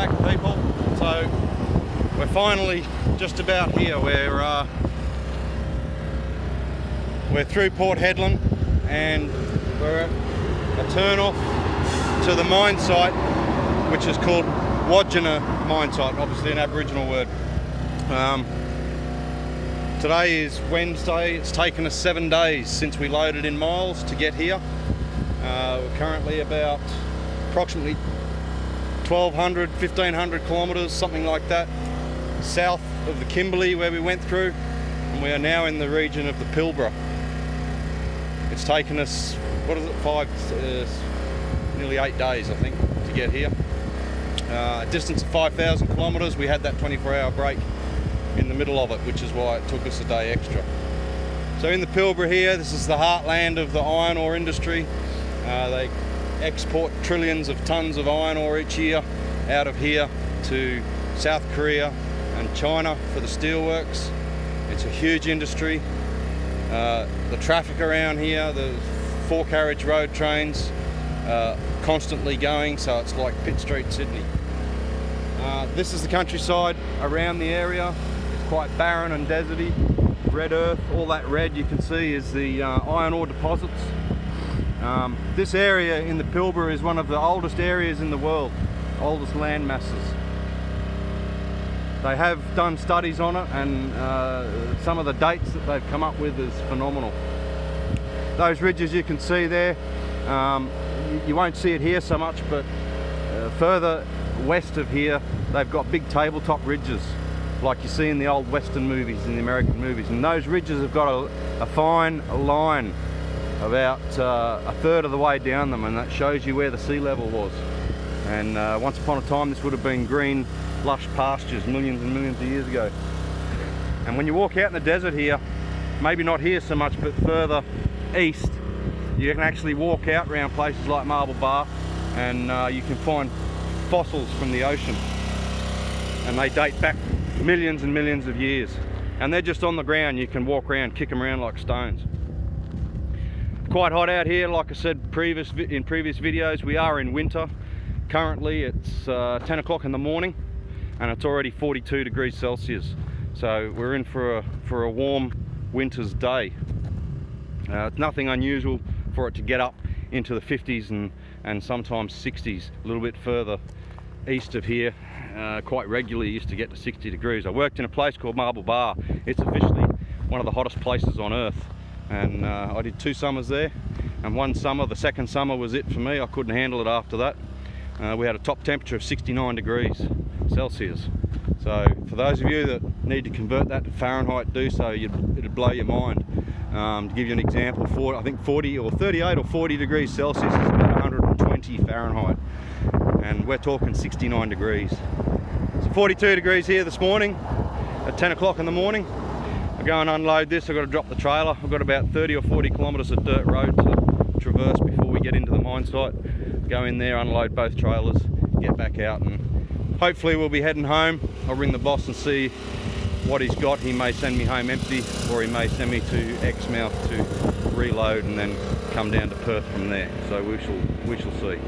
back, people. So we're finally just about here. We're through Port Hedland and we're at a turn off to the mine site, which is called Wodgina mine site, obviously an Aboriginal word. Today is Wednesday. It's taken us 7 days since we loaded in miles to get here. We're currently about approximately 1,200, 1,500 kilometres, something like that, south of the Kimberley where we went through, and we are now in the region of the Pilbara. It's taken us, what is it, nearly 8 days I think to get here. A distance of 5,000 kilometres. We had that 24-hour break in the middle of it, which is why it took us a day extra. So in the Pilbara here, this is the heartland of the iron ore industry. They export trillions of tonnes of iron ore each year out of here to South Korea and China for the steelworks. It's a huge industry. The traffic around here, the 4-carriage road trains, constantly going, so it's like Pitt Street, Sydney. This is the countryside around the area. It's quite barren and deserty. Red earth, all that red you can see is the iron ore deposits. This area in the Pilbara is one of the oldest areas in the world, oldest land masses. They have done studies on it, and some of the dates that they've come up with is phenomenal. Those ridges you can see there, you won't see it here so much, but further west of here they've got big tabletop ridges like you see in the old Western movies, in the American movies, and those ridges have got a fine line about a third of the way down them, and that shows you where the sea level was. And once upon a time this would have been green, lush pastures millions and millions of years ago. And when you walk out in the desert here, maybe not here so much, but further east, you can actually walk out around places like Marble Bar, and you can find fossils from the ocean, and they date back millions and millions of years, and they're just on the ground. You can walk around, kick them around like stones. Quite hot out here, like I said in previous videos. We are in winter. Currently it's 10 o'clock in the morning and it's already 42 degrees Celsius, so we're in for a warm winter's day. It's nothing unusual for it to get up into the 50s and sometimes 60s. A little bit further east of here, quite regularly used to get to 60 degrees. I worked in a place called Marble Bar. It's officially one of the hottest places on earth, and I did 2 summers there, and one summer, the second summer, was it for me. I couldn't handle it after that. We had a top temperature of 69 degrees Celsius. So for those of you that need to convert that to Fahrenheit, do so. It'd blow your mind. To give you an example, I think 40 or 38 or 40 degrees Celsius is about 120 Fahrenheit, and we're talking 69 degrees. So 42 degrees here this morning at 10 o'clock in the morning. I go and unload this. I've got to drop the trailer. I've got about 30 or 40 kilometres of dirt road to traverse before we get into the mine site. Go in there, unload both trailers, get back out, and hopefully we'll be heading home. I'll ring the boss and see what he's got. He may send me home empty, or he may send me to Exmouth to reload and then come down to Perth from there. So we shall see.